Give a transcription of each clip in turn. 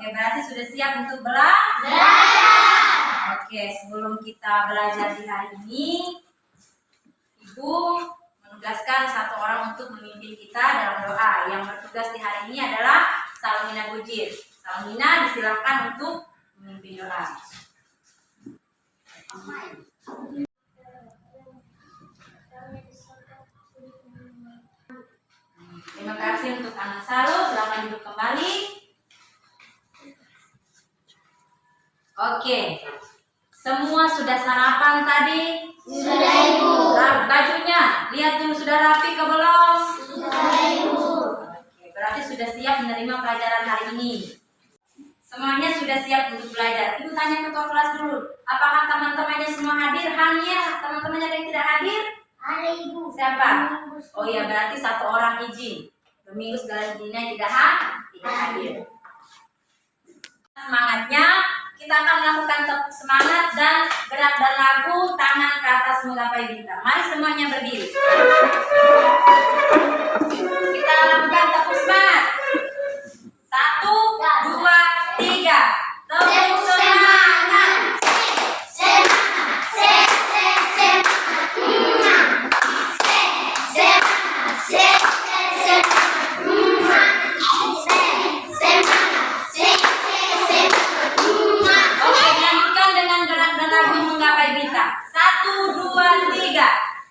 Oke, berarti sudah siap untuk belajar. Oke, sebelum kita belajar di hari ini, Ibu menugaskan satu orang untuk memimpin kita dalam doa. Yang bertugas di hari ini adalah Salmina Bujir. Salmina, disilakan untuk memimpin doa. Terima kasih untuk Anak Saru. Silakan duduk kembali. Oke, semua sudah sarapan tadi? Sudah, Ibu. Bajunya, lihat dulu sudah rapi ke belum? Sudah, Ibu. Oke, berarti sudah siap menerima pelajaran hari ini. Semuanya sudah siap untuk belajar. Ibu tanya ketua kelas dulu, apakah teman-temannya semua hadir? Hanya teman-temannya yang tidak hadir? Ada, Ibu. Siapa? Oh iya, berarti satu orang izin. Berminggu segala izinnya tidak hadir. Semangatnya, kita akan melakukan tepuk semangat dan gerak dan lagu tangan ke atas menggapai bintang. Mari semuanya berdiri. Kita lakukan tepuk semangat. 1, 2, 3. Tepuk semangat.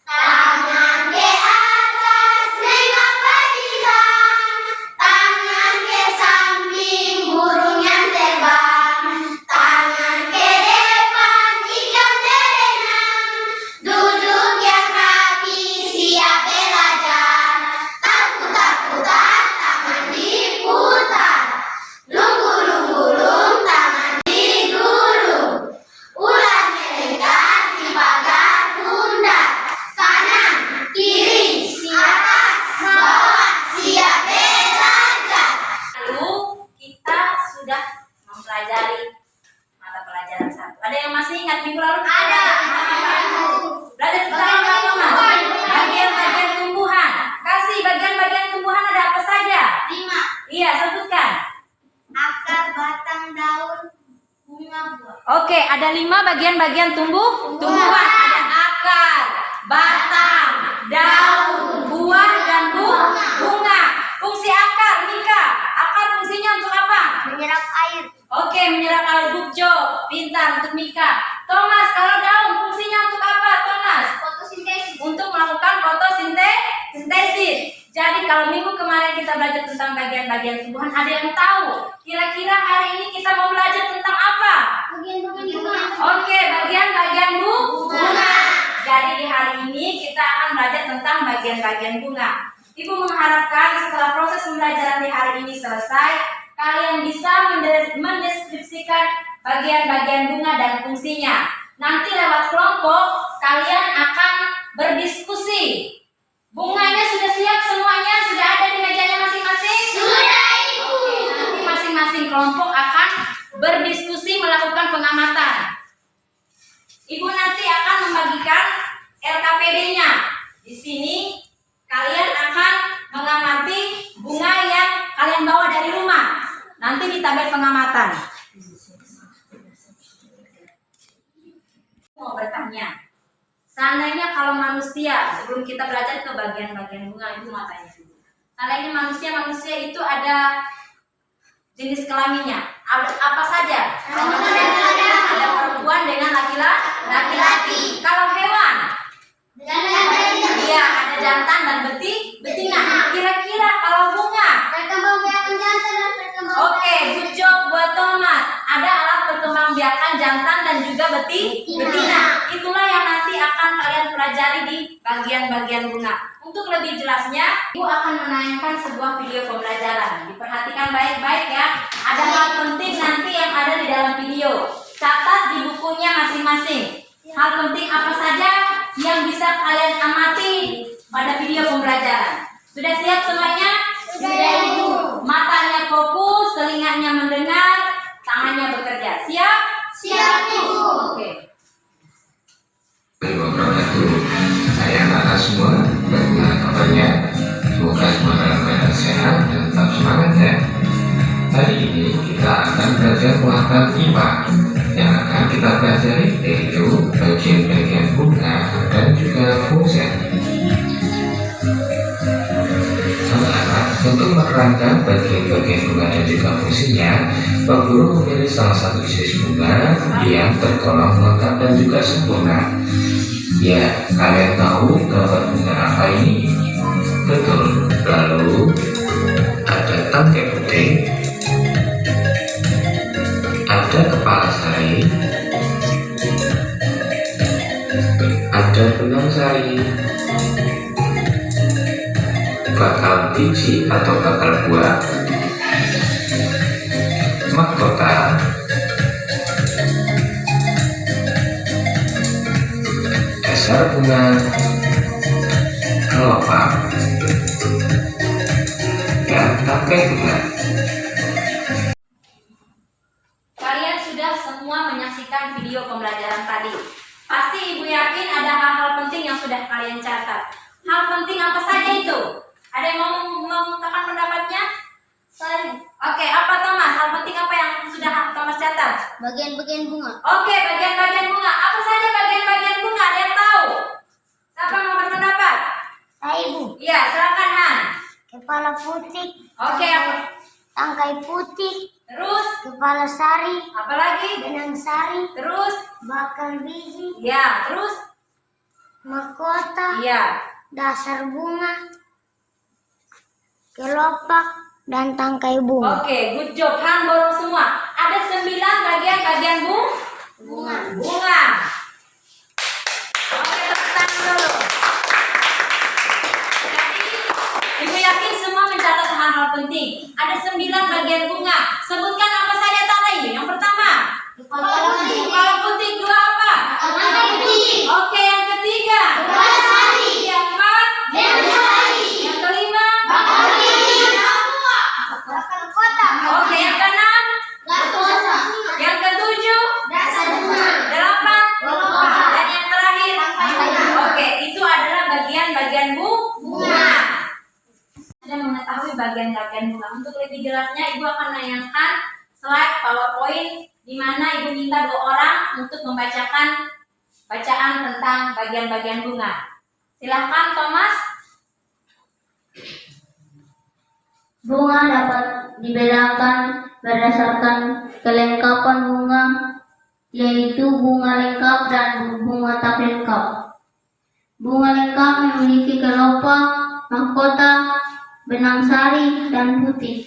Tangan ke atas menggapai bintang, tangan ke samping burung yang terbang, tangan ke depan ikan berenang, duduk yang rapi siap belajar, tak tangan diputar, lunggu-lung tangan digulung, ular melingkar di pagar bundar. Kanan, kiri, atas, bawah, siap belajar. Lalu kita sudah mempelajari mata pelajaran 1. Ada yang masih ingat minggu lalu? Ada. Belajar tentang apa, Thomas? Bagian-bagian tumbuhan. Kasih bagian-bagian tumbuhan ada apa saja? 5. Iya, sebutkan. Akar, batang, daun, bunga, buah. Oke, ada 5 bagian-bagian tumbuhan. Ada akar, batang, daun, buah, dan bunga. Fungsi akar, Mika. Akar fungsinya untuk apa? Menyerap air. Oke, menyerap air. Bukjo, pintar untuk Mika. Thomas, kalau daun fungsinya untuk apa, Thomas? Fotosintesis. Untuk melakukan fotosintesis. Jadi kalau minggu kemarin kita belajar tentang bagian-bagian tumbuhan, ada yang tahu kira-kira hari ini kita mau belajar tentang apa? Bagian-bagian bunga. Oke, bagian-bagian bunga. Jadi di hari ini kita akan belajar tentang bagian-bagian bunga. Ibu mengharapkan setelah proses pembelajaran di hari ini selesai, kalian bisa mendeskripsikan bagian-bagian bunga dan fungsinya. Nanti lewat kelompok, kalian akan berdiskusi. Bunganya sudah siap semuanya? Sudah ada di mejanya masing-masing? Sudah, Ibu. Oke, nanti masing-masing kelompok akan berdiskusi melakukan pengamatan. Ibu nanti akan membagikan LKPD-nya. Di sini kalian akan mengamati bunga yang kalian bawa dari rumah. Nanti di tabel pengamatan. Mau bertanya, seandainya kalau manusia, sebelum kita belajar ke bagian-bagian bunga, Ibu mau tanya dulu. Seandainya manusia itu ada jenis kelaminnya, apa saja? Ada perempuan dengan laki-laki. Kalau hewan, iya, ada jantan dan betina. Kira-kira kalau bunga? Oke, good job buat Thomas. Ada alat perkembangbiakan jantan dan juga betina. Itulah yang nanti akan kalian pelajari di bagian-bagian bunga. Untuk lebih jelasnya, Ibu akan menayangkan sebuah video pembelajaran. Diperhatikan baik-baik ya. Ada hal penting nanti yang ada di dalam video. Catat di bukunya masing-masing. Hal penting apa saja yang bisa kalian amati pada video pembelajaran. Sudah siap semuanya? Sudah, Ibu. Matanya fokus, telinganya mendengar, tangannya bekerja. Siap? Siap, Ibu. Oke. Saya anak semua, bagaimana kabarnya? Semoga semua dalam keadaan sehat dan tetap semangat ya. Hari ini kita akan belajar pelajaran IPA. Yang akan kita pelajari yaitu bagian-bagian bunga dan juga fungsi. Untuk menerangkan bagian-bagian bunga dan juga fungsinya, Pak Guru memilih salah satu jenis bunga yang tergolong lengkap dan juga sempurna. Ya, kalian tahu gambar bunga apa ini? Betul. Lalu ada tangkai putih, ada kepala sari, ada benang sari, bakal biji atau bakal buah, mahkota, dasar bunga, kelopak, dan tangkai bunga. Kalian sudah semua menyaksikan video pembelajaran tadi. Pasti Ibu yakin ada hal-hal penting yang sudah kalian catat. Hal penting apa saja itu? Ada yang mau mengungkapkan pendapatnya? Saya. Oke, apa Thomas? Hal penting apa yang sudah Thomas catat? Bagian-bagian bunga. Oke, bagian-bagian bunga. Apa saja bagian-bagian bunga? Ada yang tahu? Siapa yang mau berpendapat? Saya, Ibu. Iya, silakan Han. Kepala putih. Oke, apa? Tangkai putih. Terus, Kepala sari. apa lagi? Benang sari. Terus, Bakal biji. ya, terus, Mahkota. iya. Dasar bunga. Kelopak. Dan tangkai bunga. Oke, good job. Han borong semua. Ada 9 bagian-bagian Bunga. bunga. Oke, tepuk tangan dulu. Jadi, Ibu yakin semua mencatat hal-hal penting. Ada 9 bagian bunga. Sebutkan apa saja tadi. Yang pertama, kepala putih. Dua apa? Oke, yang ketiga. Yang keempat. Yang kelima. Oke, yang keenam. Yang ketujuh. 8. Dan yang terakhir. Oke, itu adalah bagian-bagian bunga. Sudah mengetahui bagian-bagian bunga. Untuk lebih jelasnya, Ibu akan menayangkan slide PowerPoint di mana Ibu minta 2 orang untuk membacakan bacaan tentang bagian-bagian bunga. Silahkan Thomas. Bunga dapat dibedakan berdasarkan kelengkapan bunga, yaitu bunga lengkap dan bunga tak lengkap. Bunga lengkap memiliki kelopak, mahkota, benang sari, dan putih.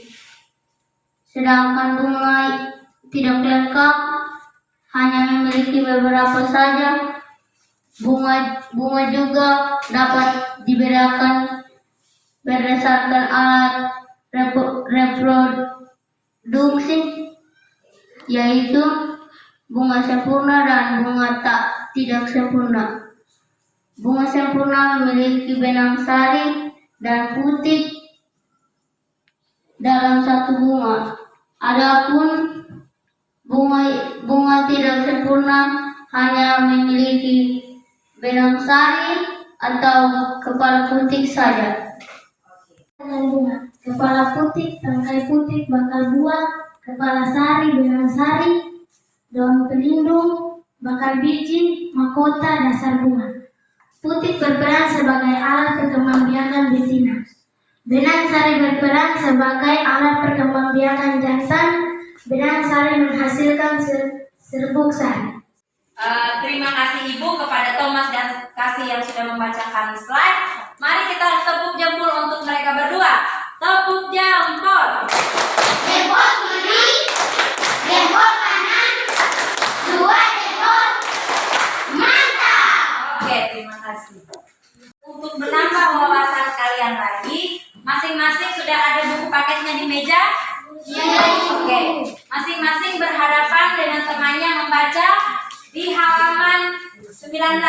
Sedangkan bunga tidak lengkap hanya memiliki beberapa saja. Bunga juga dapat dibedakan berdasarkan alat reproduksi, yaitu bunga sempurna dan bunga tidak sempurna. Bunga sempurna memiliki benang sari dan putih dalam satu bunga. Adapun bunga tidak sempurna hanya memiliki benang sari atau kepala putih saja. Dengan bunga. Kepala putih, tangkai putih, bakal buah, kepala sari, benang sari, daun pelindung, bakal biji, mahkota, dasar bunga. Putih berperan sebagai alat perkembangbiakan betina. Benang sari berperan sebagai alat perkembangbiakan jantan. Benang sari menghasilkan serbuk sari. Terima kasih Ibu kepada Thomas dan Kasih yang sudah membacakan slide. Mari kita tepuk jempol untuk mereka berdua. Tepuk jempol. Jempol kiri, jempol kanan, 2 jempol. Mantap! Oke, terima kasih. Untuk menambah wawasan kalian lagi, masing-masing sudah ada buku paketnya di meja? Oke, masing-masing berhadapan dengan temannya membaca di halaman 19.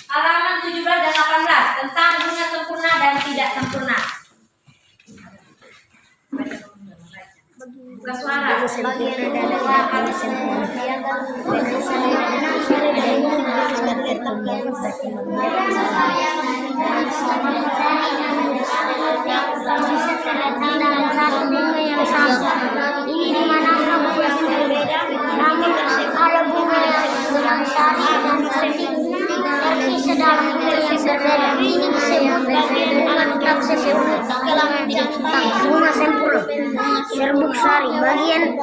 Halaman 17 dan 18 tentang bunga sempurna dan tidak sempurna. Buka suara. Ini dimanakah bunga berbeda, namun ada bunga yang benang sari dan terpisah dalam bunga yang berbeda. Ini disebut bagian bunga tetap sesempur. Kelamin jantan bunga sempurna. Serbuk sari bagian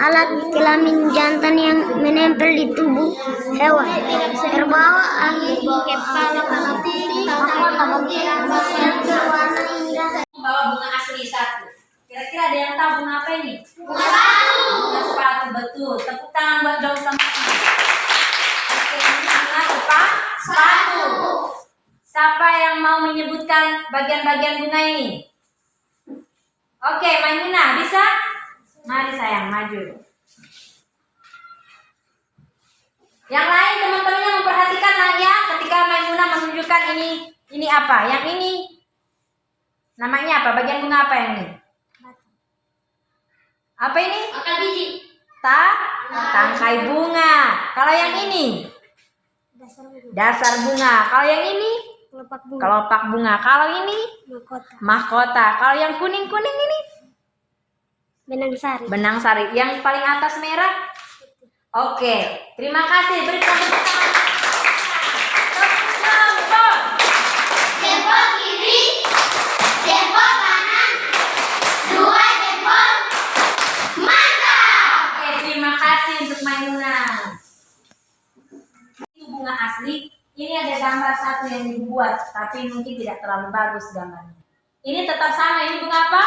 alat kelamin jantan yang menempel di tubuh hewan. Terbawa angin kepala putih, mahkota bagian yang berwarna indah. Bawa bunga asli satu. Kira-kira ada yang tahu bunga apa ini? Bunga sepatu. Bunga sepatu, betul. Tepuk tangan buat dong semuanya. Oke, ini bunga sepatu. Siapa yang mau menyebutkan bagian-bagian bunga ini? Oke, Maimunah, bisa? Mari sayang, maju. Yang lain teman-temannya memperhatikan lah ya ketika Maimunah menunjukkan ini apa? Yang ini namanya apa? Bagian bunga apa yang ini? Apa ini? Akar biji. Tangkai bunga. Kalau yang ini? Dasar bunga. Kalau yang ini? Kelopak bunga. Kalau ini? Mahkota. Kalau yang kuning-kuning ini? Benang sari. Yang paling atas merah? Oke. Terima kasih. Beri tepuk tangan. Jempol kiri, jempol kanan, 2 jempol. Mantap. Oke, terima kasih untuk Maimunah. Itu bunga asli. Ini ada gambar satu yang dibuat, tapi mungkin tidak terlalu bagus gambarnya. Ini tetap sama. Ini bunga apa?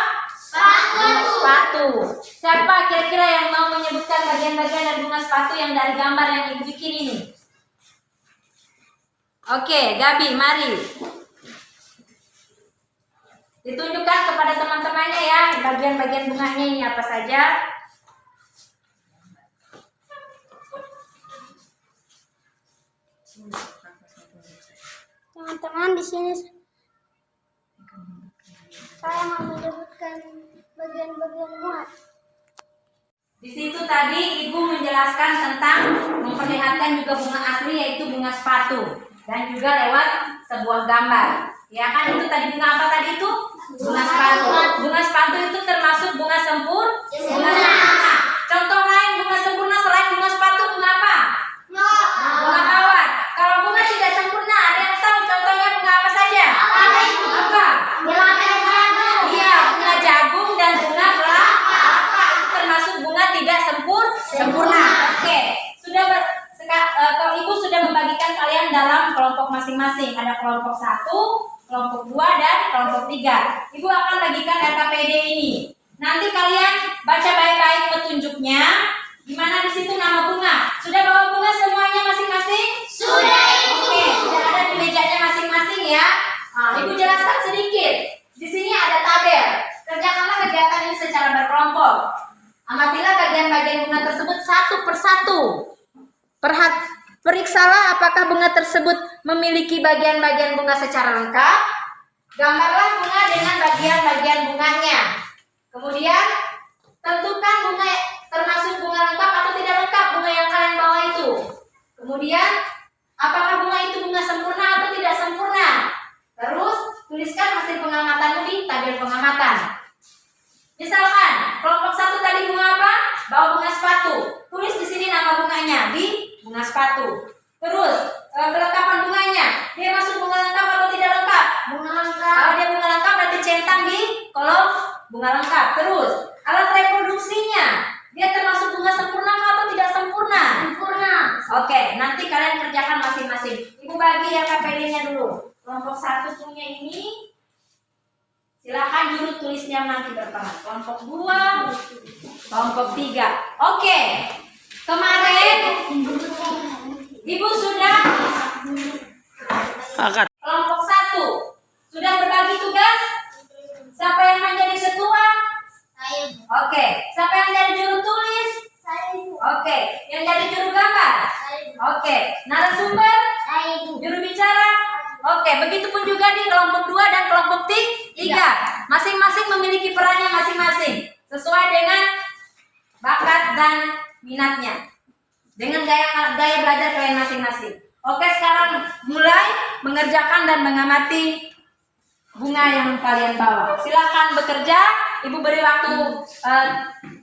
Sepatu. Siapa kira-kira yang mau menyebutkan bagian-bagian dari bunga sepatu yang dari gambar yang ibu bikin ini? Oke, Gabi, mari. Ditunjukkan kepada teman-temannya ya, bagian-bagian bunganya ini apa saja. Teman-teman, di sini saya mau menyebutkan bagian-bagian bunga. Di situ tadi ibu menjelaskan tentang memperlihatkan juga bunga asli yaitu bunga sepatu dan juga lewat sebuah gambar. Ya kan itu tadi bunga apa tadi itu? Bunga sepatu. Bunga sepatu itu termasuk bunga sempurna. Contoh lain bunga sempurna selain bunga sepatu bunga apa? Bunga mawar. Kalau bunga tidak sempurna ada yang tahu contohnya bunga apa saja? Apa? Iya, bunga jagung dan bunga kelapa. Itu termasuk bunga tidak sempurna. Oke, kalau ibu sudah membagikan kalian dalam kelompok masing-masing. Ada kelompok 1, kelompok 2, dan kelompok 3. Ibu akan bagikan RKPD ini. Nanti kalian baca baik-baik petunjuknya. Gimana di situ nama bunga? Sudah bawa bunga semuanya masing-masing? Sudah, Ibu. Oke, sudah ada di mejanya masing-masing ya. Ibu jelaskan sedikit. Di sini ada tabel. Kerjakanlah kegiatan ini secara berkelompok. Amatilah bagian-bagian bunga tersebut satu persatu. Periksalah apakah bunga tersebut memiliki bagian-bagian bunga secara lengkap. Gambarlah bunga dengan bagian-bagian bunganya. Kemudian tentukan bunga termasuk bunga lengkap atau tidak lengkap bunga yang kalian bawa itu. Kemudian apakah bunga itu bunga sempurna atau tidak sempurna. Terus tuliskan hasil pengamatanmu di tabel pengamatan. Misalkan kelompok 1 tadi bunga apa? Bawa bunga sepatu. Tulis di sini nama bunganya di bunga sepatu. Terus kelengkapan bunganya, dia masuk bunga lengkap atau tidak lengkap? Bunga lengkap. Kalau dia bunga lengkap berarti centang di kolom bunga lengkap. Terus alat reproduksinya, dia termasuk bunga sempurna atau tidak sempurna? Sempurna. Oke, nanti kalian kerjakan masing-masing. Ibu bagi ya KPD-nya dulu. Kelompok 1 punya ini. Silakan juru tulisnya nanti berperan. Kelompok 2, kelompok 3. Oke. Kemarin Ibu sudah kelompok 1 sudah berbagi tugas. Siapa yang menjadi ketua? Saya. Oke. Siapa yang jadi juru tulis? Saya. Oke. Yang jadi juru gambar? Oke. Narasumber? Saya. Juru bicara? Oke. Begitupun juga di kelompok 2 dan kelompok 3. Masing-masing memiliki perannya masing-masing sesuai dengan dengan minatnya, dengan gaya belajar kalian masing-masing. Oke, sekarang mulai mengerjakan dan mengamati bunga yang kalian bawa. Silakan bekerja. Ibu beri waktu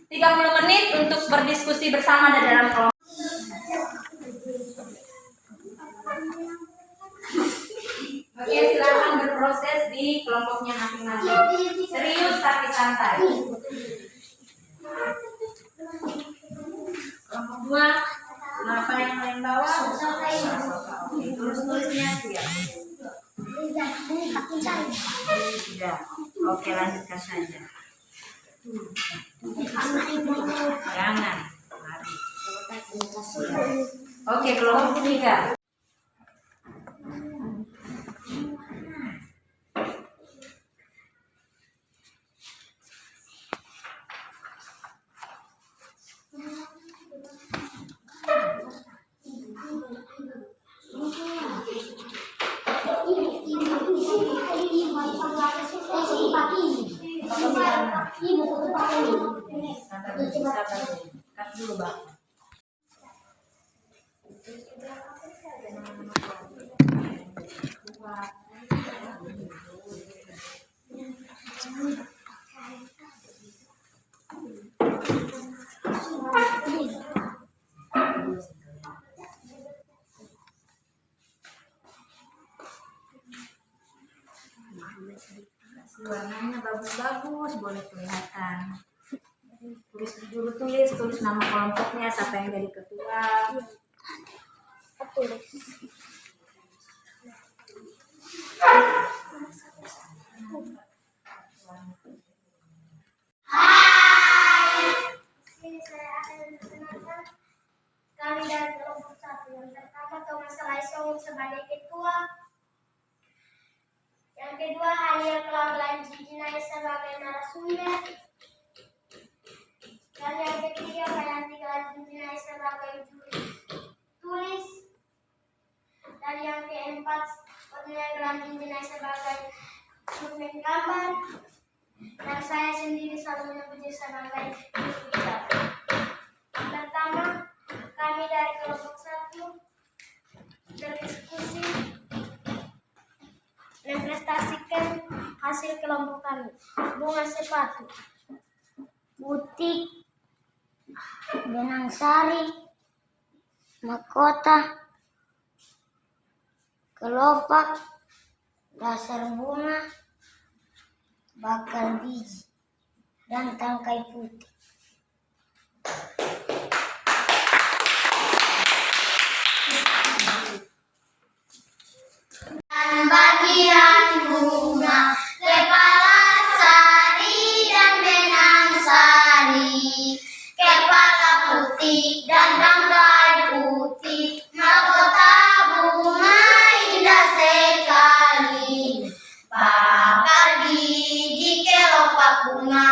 30 menit untuk berdiskusi bersama di dalam kelompok. Oke, silakan berproses di kelompoknya masing-masing. Serius tapi santai. Kelompok 2, apa yang kalian bawa? Oke, tulis-tulisnya siap. Sudah. Oke, lanjutkan saja. Jangan. Mari. Oke, kelompok 3. Cut dulu, Bang. Warnanya bagus-bagus, boleh kelihatan. Tulis nama kelompoknya, siapa yang jadi ketua. Sini saya akan memperkenalkan kami dari kelompok 1. Yang pertama Thomas Laisong sebagai ketua. Yang kedua Hania Kelabelan Jijinai sebagai narasumber. Dan yang ketiga Hayanti Kelabelan sebagai juri tulis. Dan yang keempat Cornelia Kelabelan sebagai juri gambar. Dan saya sendiri selalu bekerja sebagai juri bicara. Yang pertama kami dari kelompok 1 berdiskusi mempresentasikan hasil kelompok kami. Bunga sepatu, butik, benang sari, mahkota, kelopak, dasar bunga, bakal biji, dan tangkai putih. Bagian bunga, kepala sari dan benang sari, kepala putih dan tangkai putih, mahkota bunga indah sekali, bakal biji kelopak bunga.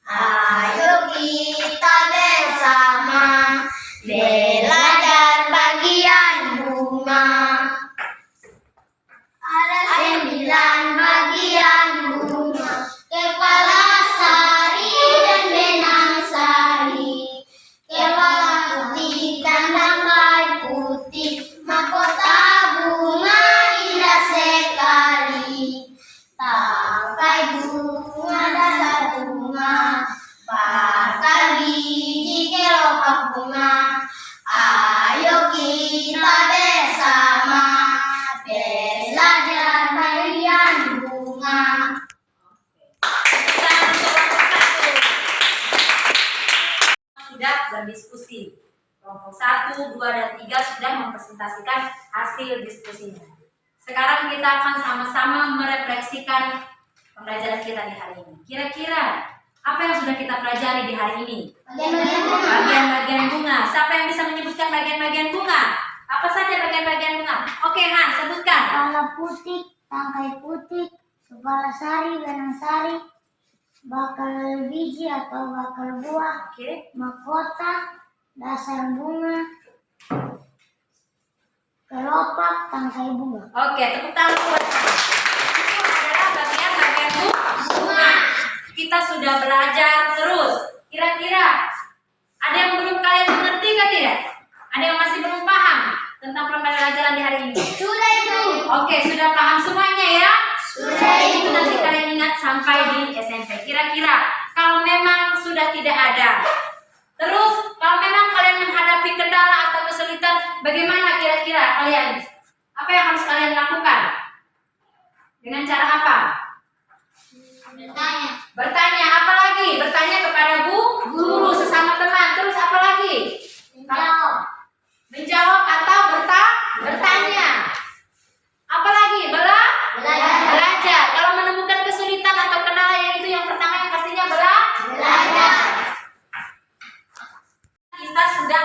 Ayo kita bersama belajar bagian bunga. Ada 9 bagian bunga, kepala sari dan benang sari, kepala putih dan tangkai putih, mahkota bunga indah sekali, tangkai bunga dasar bunga, bakal biji kelopak bunga. Ayo kita bersama belajar bagian bunga. Sudah berdiskusi. Kelompok 1, 2, dan 3 sudah mempresentasikan hasil diskusinya. Sekarang kita akan sama-sama merefleksikan pembelajaran kita di hari ini. Kira-kira apa yang sudah kita pelajari di hari ini? Bagian-bagian bunga. Siapa yang bisa menyebutkan bagian-bagian bunga? Apa saja bagian-bagian bunga? Oke, Han, sebutkan. Kepala putih, tangkai putih, kepala sari, benang sari, bakal biji atau bakal buah, Oke. mahkota, dasar bunga, kelopak, tangkai bunga. Oke, tepuk tangan buat itu adalah bagian-bagian bunga. Kita sudah belajar terus. Kira-kira ada yang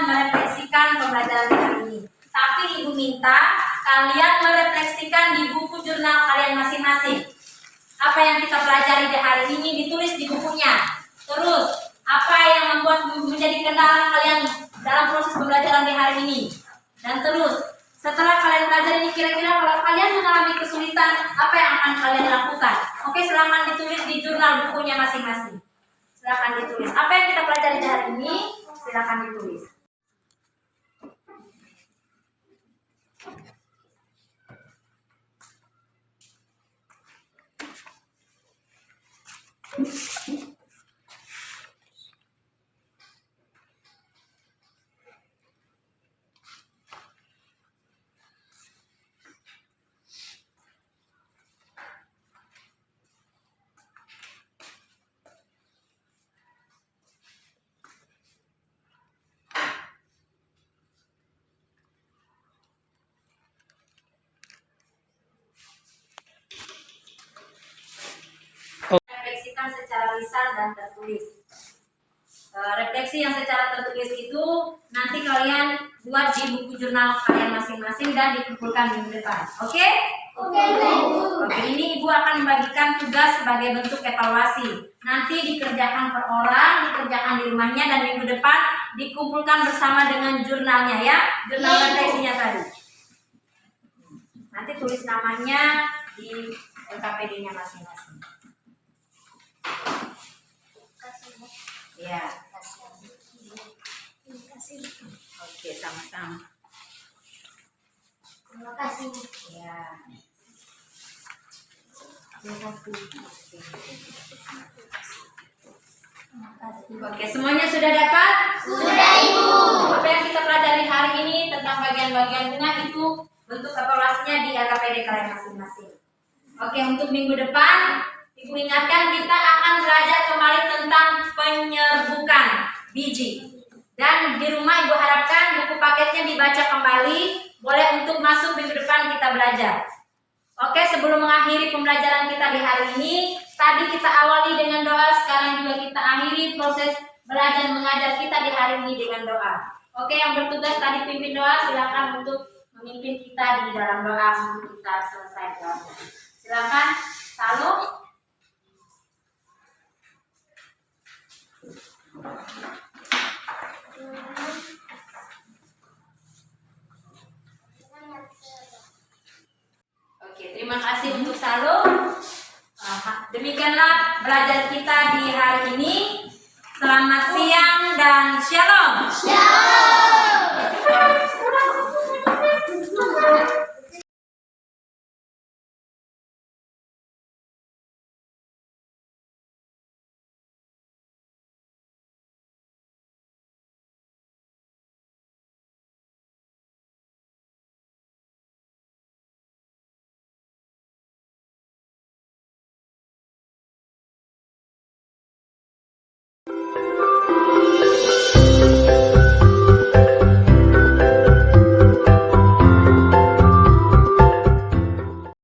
merefleksikan pembelajaran hari ini. Tapi Ibu minta kalian merefleksikan di buku jurnal kalian masing-masing. Apa yang kita pelajari di hari ini ditulis di bukunya. Terus, apa yang membuat menjadi kendala kalian dalam proses pembelajaran di hari ini. Dan terus, setelah kalian belajar ini, kira-kira kalau kalian mengalami kesulitan, apa yang akan kalian lakukan? Oke, silakan ditulis di jurnal bukunya masing-masing. Silakan ditulis. Apa yang kita pelajari di hari ini, silakan ditulis. Refleksikan secara lisan dan tertulis. Refleksi yang secara tertulis itu nanti kalian buat di buku jurnal kalian masing-masing dan dikumpulkan minggu depan. Oke? Oke, Bu. Oke, ini Ibu akan membagikan tugas sebagai bentuk evaluasi. Nanti dikerjakan per orang, dikerjakan di rumahnya, dan minggu depan dikumpulkan bersama dengan jurnalnya ya, jurnal refleksinya tadi. Nanti tulis namanya di LKPD-nya masing-masing. Ya. Oke, sama-sama. Terima kasih. Ya. Oke, semuanya sudah dapat? Sudah, Ibu. Apa yang kita pelajari hari ini tentang bagian-bagian bunga itu bentuk evaluasinya di LKPD kalian masing-masing. Oke, untuk minggu depan, Ibu ingatkan kita akan belajar kembali tentang penyerbukan biji. Dan di rumah Ibu harapkan buku paketnya dibaca kembali, boleh untuk masuk minggu depan kita belajar. Oke, sebelum mengakhiri pembelajaran kita di hari ini, tadi kita awali dengan doa, sekarang juga kita akhiri proses belajar mengajar kita di hari ini dengan doa. Oke, yang bertugas tadi pimpin doa, silakan untuk memimpin kita di dalam doa untuk kita selesai doa. Silakan, Salu. Oke, terima kasih untuk Salu. Demikianlah belajar kita di hari ini. Selamat siang dan shalom. Shalom.